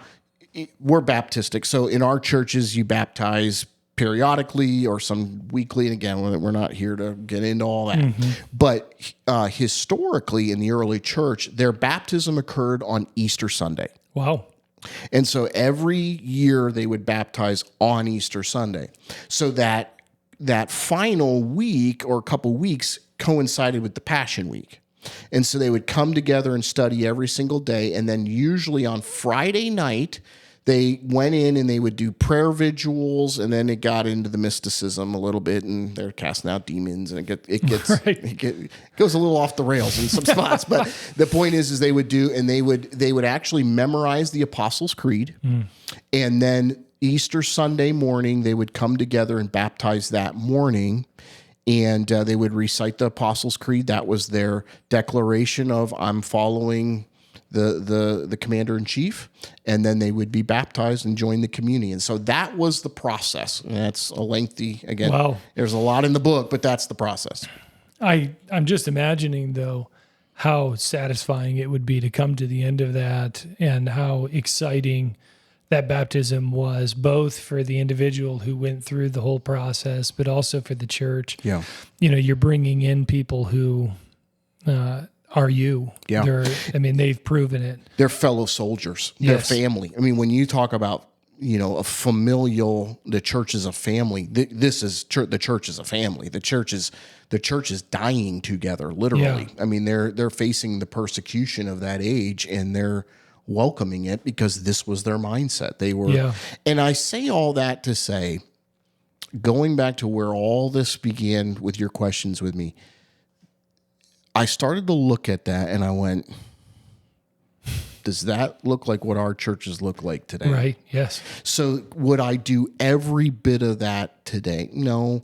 we're Baptistic, so in our churches, you baptize periodically or some weekly. And again, we're not here to get into all that. Mm-hmm. But historically, in the early church, their baptism occurred on Easter Sunday. Wow. And so every year they would baptize on Easter Sunday. So that final week or couple weeks coincided with the Passion Week. And so they would come together and study every single day. And then usually on Friday night, they went in and they would do prayer vigils, and then it got into the mysticism a little bit, and they're casting out demons, and it goes a little off the rails in some spots. But the point is they would actually memorize the Apostles' Creed, and then Easter Sunday morning they would come together and baptize that morning. And they would recite the Apostles' Creed. That was their declaration of, I'm following the commander-in-chief, and then they would be baptized and join the community. And so that was the process. And that's a lengthy, again, wow. There's a lot in the book, but that's the process. I'm just imagining, though, how satisfying it would be to come to the end of that, and how exciting that baptism was, both for the individual who went through the whole process, but also for the church. Yeah. You're bringing in people who are you. Yeah. They've proven it. They're fellow soldiers. They're family. I mean, when you talk about, a familial, the church is a family. This is church. The church is a family. The church is dying together, literally. Yeah. I mean, they're facing the persecution of that age, and they're welcoming it because this was their mindset. They were, and I say all that to say, going back to where all this began with your questions with me, I started to look at that and I went, does that look like what our churches look like today? Right. Yes. So would I do every bit of that today? No.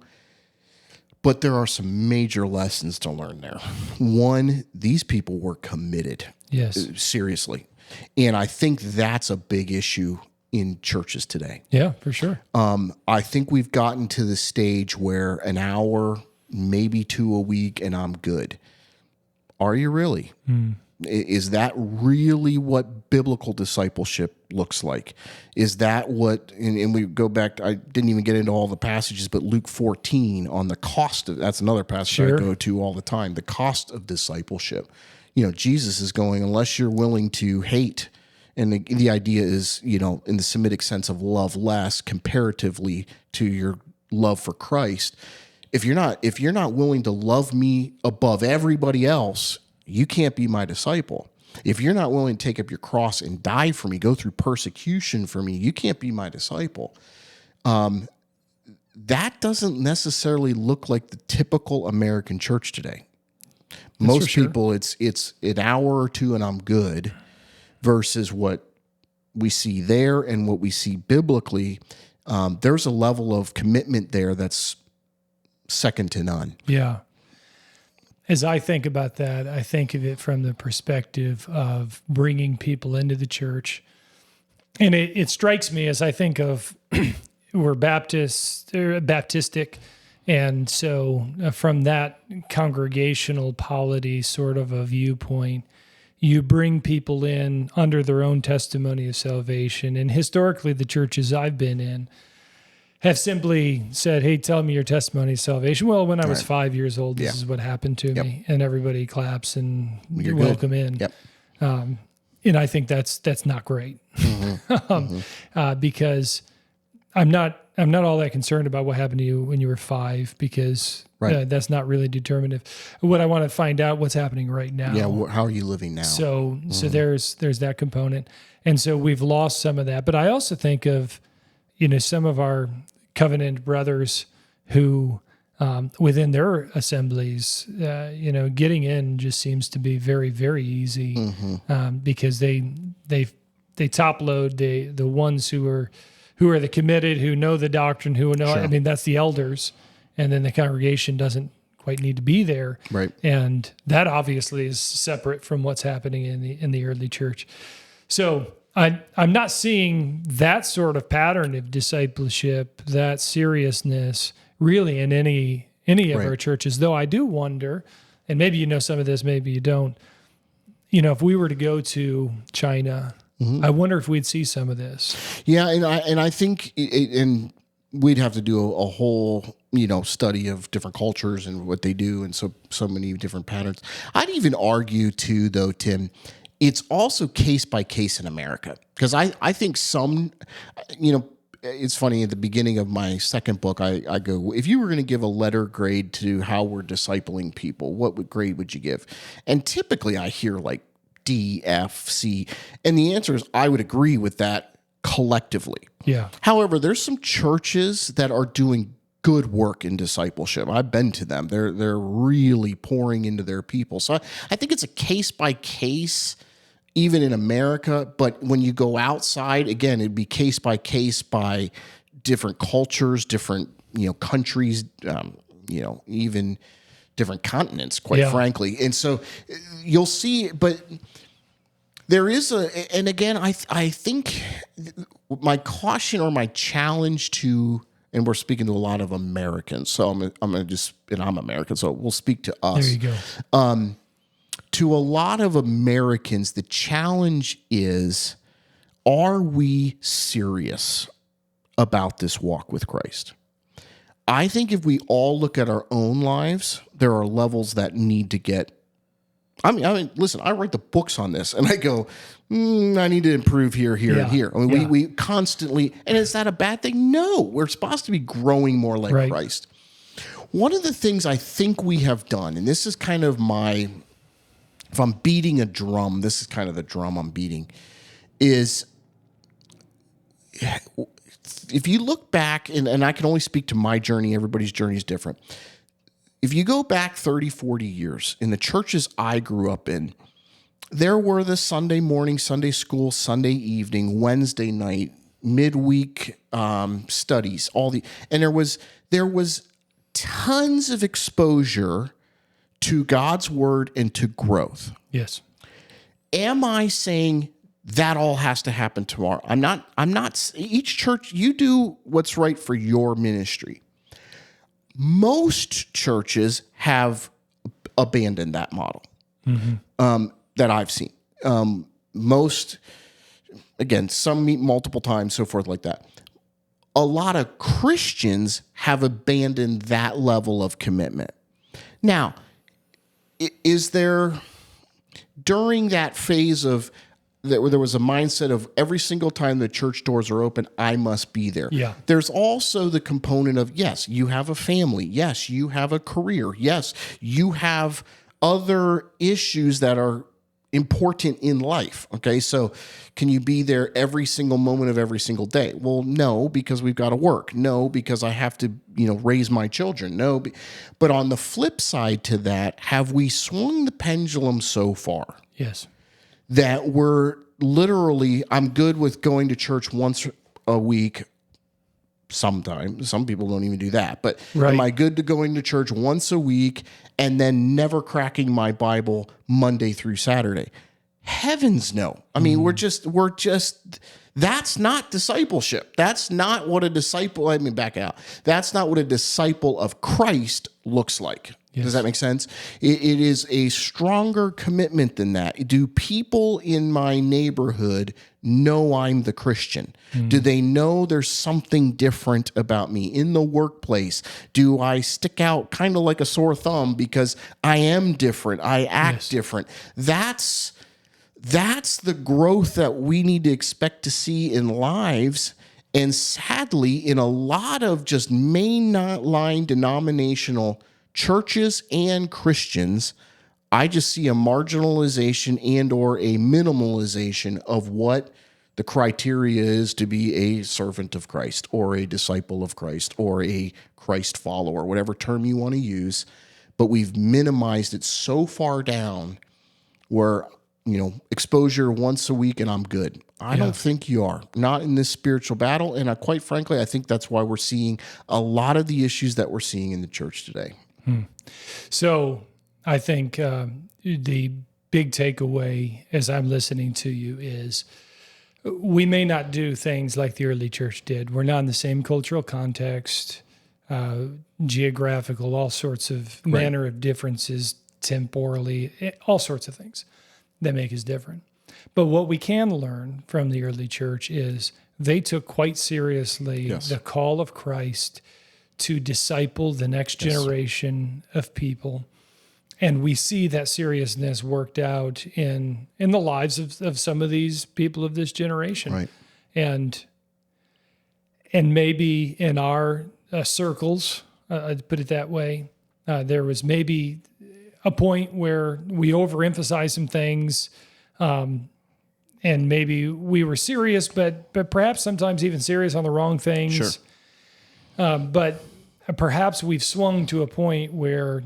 But there are some major lessons to learn there. One, these people were committed. Yes. Seriously. And I think that's a big issue in churches today. Yeah, for sure. I think we've gotten to the stage where an hour, maybe 2 a week, and I'm good. Are you really? Is that really what biblical discipleship looks like? Is that what, and we go back, I didn't even get into all the passages, but Luke 14 on the cost of, that's another passage I go to all the time, the cost of discipleship. Jesus is going, unless you're willing to hate And the idea is, in the Semitic sense of love less comparatively to your love for Christ. If you're not willing to love me above everybody else, you can't be my disciple. If you're not willing to take up your cross and die for me, go through persecution for me, you can't be my disciple. That doesn't necessarily look like the typical American church today. Most people, it's an hour or two and I'm good, versus what we see there and what we see biblically. There's a level of commitment there that's second to none. Yeah. As I think about that, I think of it from the perspective of bringing people into the church. And it strikes me as I think of, we're Baptistic. And so from that congregational polity sort of a viewpoint, you bring people in under their own testimony of salvation. And historically, the churches I've been in have simply said, hey, tell me your testimony of salvation. Well, when I was 5 years old, this is what happened to me. And everybody claps and you're welcome in. Yep. And I think that's not great. Because I'm not all that concerned about what happened to you when you were 5, because that's not really determinative. What I want to find out what's happening right now. Yeah, how are you living now? So there's that component, and so we've lost some of that. But I also think of some of our covenant brothers who within their assemblies, getting in just seems to be very, very easy because they top load the ones who are the committed, who know the doctrine, who know. Sure. I mean, that's the elders, and then the congregation doesn't quite need to be there, right? And that obviously is separate from what's happening in the early church. So I'm not seeing that sort of pattern of discipleship, that seriousness, really in any of our churches. Though I do wonder, and maybe you know some of this, maybe you don't. If we were to go to China, I wonder if we'd see some of this. Yeah, and I think and we'd have to do a whole study of different cultures and what they do, and so many different patterns. I'd even argue too, though, Tim, it's also case by case in America, because I think some, it's funny, at the beginning of my second book, I go, if you were going to give a letter grade to how we're discipling people, what grade would you give? And typically I hear like D, F, C, and the answer is I would agree with that collectively. Yeah. However, there's some churches that are doing good work in discipleship. I've been to them. They're really pouring into their people. So I think it's a case by case, even in America. But when you go outside, again, it'd be case by different cultures, different countries, even different continents, quite frankly. And so you'll see, but there is and again, I think my caution or my challenge to, and we're speaking to a lot of Americans, so I'm American, so we'll speak to us. There you go. To a lot of Americans, the challenge is, are we serious about this walk with Christ? I think if we all look at our own lives, there are levels that need to get. I mean, listen, I write the books on this, and I go, I need to improve here, and here. I mean, we constantly, and is that a bad thing? No, we're supposed to be growing more like Christ. One of the things I think we have done, and this is kind of if I'm beating a drum, this is kind of the drum I'm beating, is if you look back, and I can only speak to my journey, everybody's journey is different. If you go back 30, 40 years, in the churches I grew up in, there were the Sunday morning, Sunday school, Sunday evening, Wednesday night, midweek studies, and there was tons of exposure to God's word and to growth. Yes. Am I saying that all has to happen tomorrow? I'm not. Each church, you do what's right for your ministry. Most churches have abandoned that model that I've seen. Most, again, some meet multiple times, so forth like that. A lot of Christians have abandoned that level of commitment. Now, is there, during that phase of there was a mindset of every single time the church doors are open, I must be there. Yeah. There's also the component of, yes, you have a family. Yes, you have a career. Yes, you have other issues that are important in life. Okay, so can you be there every single moment of every single day? Well, no, because we've got to work. No, because I have to, raise my children. No, but on the flip side to that, have we swung the pendulum so far? Yes. That we're literally, I'm good with going to church once a week. Sometimes, some people don't even do that. But am I good to going to church once a week and then never cracking my Bible Monday through Saturday? Heavens no. I mean, we're just, that's not discipleship. That's not what a disciple, back out. That's not what a disciple of Christ looks like. Yes. Does that make sense? It is a stronger commitment than that. Do people in my neighborhood know I'm the Christian? Do they know there's something different about me? In the workplace, do I stick out kind of like a sore thumb because I am different? I act different. That's the growth that we need to expect to see in lives. And sadly, in a lot of just mainline denominational churches and Christians, I just see a marginalization and or a minimalization of what the criteria is to be a servant of Christ or a disciple of Christ or a Christ follower, whatever term you want to use. But we've minimized it so far down where, exposure once a week and I'm good. I don't think you are. Not in this spiritual battle. And quite frankly, I think that's why we're seeing a lot of the issues that we're seeing in the church today. So I think the big takeaway as I'm listening to you is we may not do things like the early church did. We're not in the same cultural context, geographical, all sorts of manner of differences, temporally, all sorts of things that make us different. But what we can learn from the early church is they took quite seriously the call of Christ to disciple the next generation of people. And we see that seriousness worked out in the lives of some of these people of this generation. Right. And maybe in our circles, I'd put it that way, there was maybe a point where we overemphasized some things, and maybe we were serious, but perhaps sometimes even serious on the wrong things. Sure. But perhaps we've swung to a point where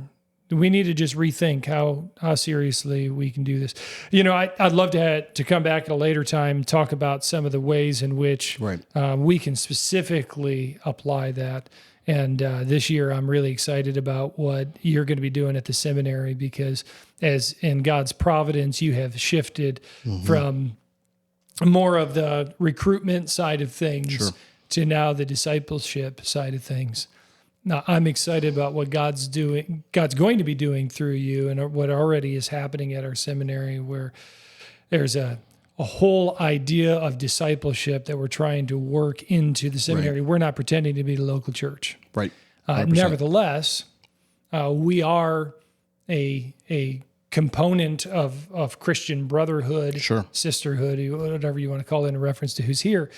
we need to just rethink how seriously we can do this. I'd love to come back at a later time and talk about some of the ways in which we can specifically apply that. And this year, I'm really excited about what you're going to be doing at the seminary because as in God's providence, you have shifted from more of the recruitment side of things to now the discipleship side of things. Now, I'm excited about what God's going to be doing through you and what already is happening at our seminary, where there's a whole idea of discipleship that we're trying to work into the seminary. We're not pretending to be the local church. Right. Nevertheless, we are a component of Christian brotherhood, sisterhood, whatever you want to call it in reference to who's here.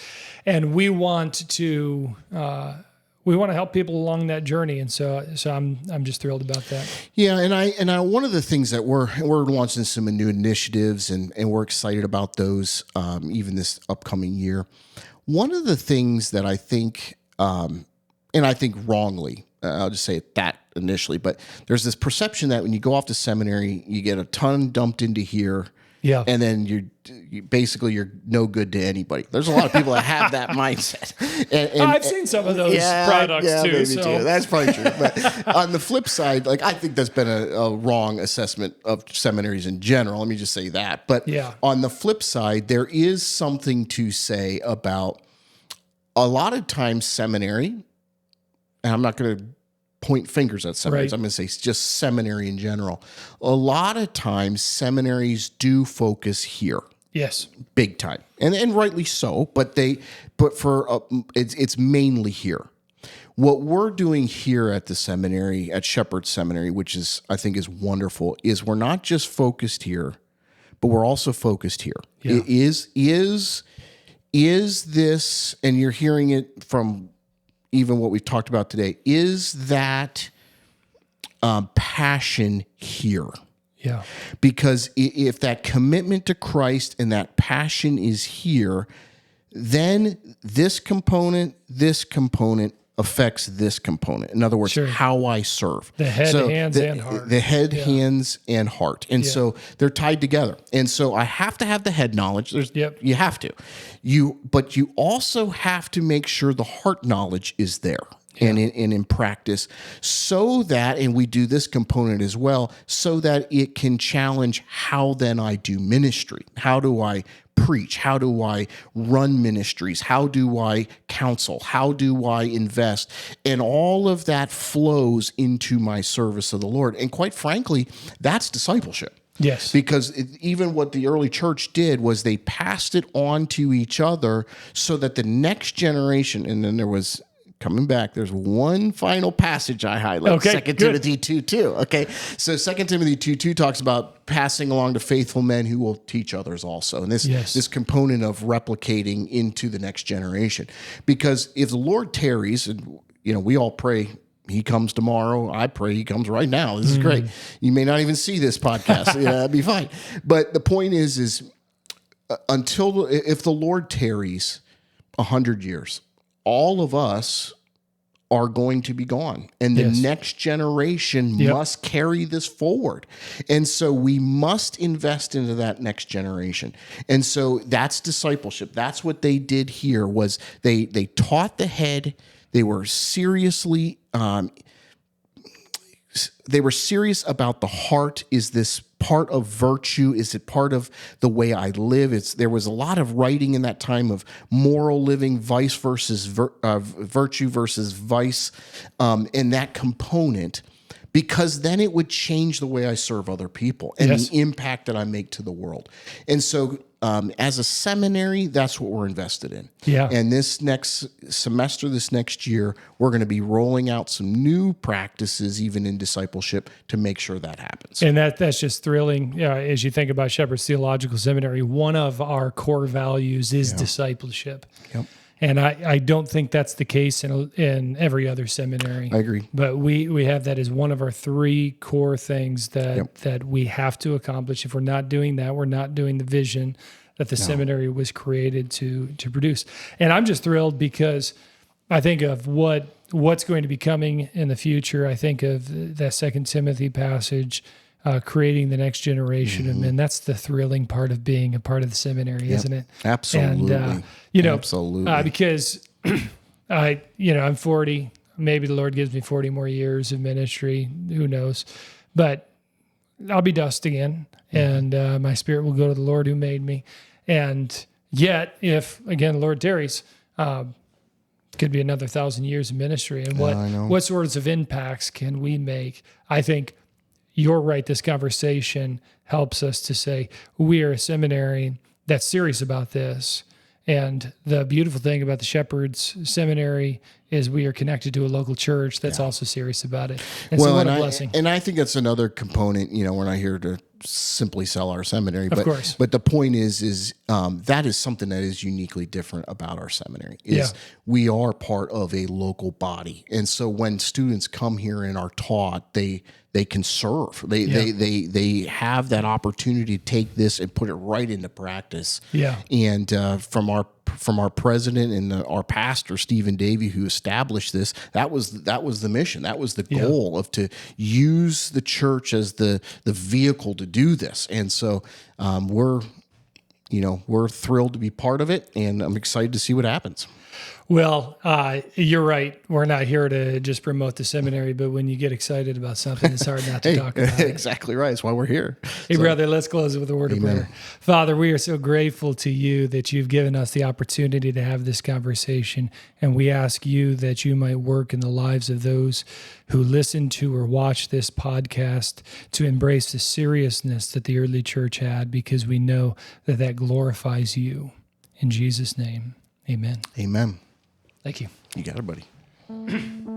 And we want to help people along that journey, and so I'm just thrilled about that. Yeah, and I one of the things that we're launching some new initiatives, and we're excited about those even this upcoming year. One of the things that I think, and I think wrongly, I'll just say it that initially, but there's this perception that when you go off to seminary, you get a ton dumped into here. Yeah, and then you're no good to anybody. There's a lot of people that have that mindset. And I've seen some of those products too. Maybe too. That's probably true. But on the flip side, I think that's been a wrong assessment of seminaries in general. Let me just say that. But on the flip side, there is something to say about a lot of times seminary, and I'm not going to point fingers at seminaries. I'm going to say just seminary in general. A lot of times seminaries do focus here. Yes. Big time. And rightly so, but it's mainly here. What we're doing here at the seminary, at Shepherds Seminary, which I think is wonderful, is we're not just focused here, but we're also focused here. Yeah. Is this, and you're hearing it from even what we've talked about today, is that passion here? Yeah. Because if that commitment to Christ and that passion is here, then this component affects this component. In other words, Sure. how I serve. The head, hands, and heart. The head, hands, and heart. And so they're tied together. And so I have to have the head knowledge. You have to. But you also have to make sure the heart knowledge is there. And in practice, so that, and we do this component as well, so that it can challenge how then I do ministry. How do I preach? How do I run ministries? How do I counsel? How do I invest? And all of that flows into my service of the Lord. And quite frankly, that's discipleship. Yes. Because even what the early church did was they passed it on to each other so that the next generation, and then there was, coming back, there's one final passage I highlight, 2 Timothy 2:2. Okay, so 2 Timothy 2:2 talks about passing along to faithful men who will teach others also. And this component of replicating into the next generation. Because if the Lord tarries, and we all pray he comes tomorrow, I pray he comes right now. This is great. You may not even see this podcast. That'd be fine. But the point is if the Lord tarries 100 years, all of us are going to be gone. And the next generation must carry this forward. And so we must invest into that next generation. And so that's discipleship. That's what they did here was they taught the head. They were seriously serious about the heart. Is this part of virtue? Is it part of the way I live? There was a lot of writing in that time of moral living, vice versus virtue versus vice, and that component, because then it would change the way I serve other people and the impact that I make to the world. And so as a seminary, that's what we're invested in. Yeah. And this next semester, this next year, we're going to be rolling out some new practices, even in discipleship, to make sure that happens. And that's just thrilling. As you think about Shepherds Theological Seminary, one of our core values is discipleship. Yep. And I don't think that's the case in every other seminary. I agree. But we have that as one of our three core things that we have to accomplish. If we're not doing that, we're not doing the vision that the seminary was created to produce. And I'm just thrilled because I think of what's going to be coming in the future. I think of that 2 Timothy passage, creating the next generation of men. That's the thrilling part of being a part of the seminary, isn't it? Absolutely. And, absolutely. Because I'm 40, maybe the Lord gives me 40 more years of ministry, who knows, but I'll be dust again, and my spirit will go to the Lord who made me. And yet, if again, the Lord tarries, could be another 1,000 years of ministry. And what sorts of impacts can we make? I think you're right. This conversation helps us to say we are a seminary that's serious about this. And the beautiful thing about the Shepherds Seminary is we are connected to a local church that's also serious about it. And so what a blessing. And I think that's another component. We're not here to simply sell our seminary, of course. But the point is that is something that is uniquely different about our seminary. We are part of a local body, and so when students come here and are taught, they can serve. They have that opportunity to take this and put it right into practice. Yeah. And from our president and our pastor Stephen Davey, who established this, that was the mission. That was the goal of to use the church as the vehicle to do this. And so we're thrilled to be part of it, and I'm excited to see what happens. Well, you're right. We're not here to just promote the seminary, but when you get excited about something, it's hard not to talk about it. Exactly right. That's why we're here. Hey, brother, let's close with a word of prayer. Father, we are so grateful to you that you've given us the opportunity to have this conversation, and we ask you that you might work in the lives of those who listen to or watch this podcast to embrace the seriousness that the early church had, because we know that glorifies you. In Jesus' name, amen. Amen. Thank you. You got it, buddy.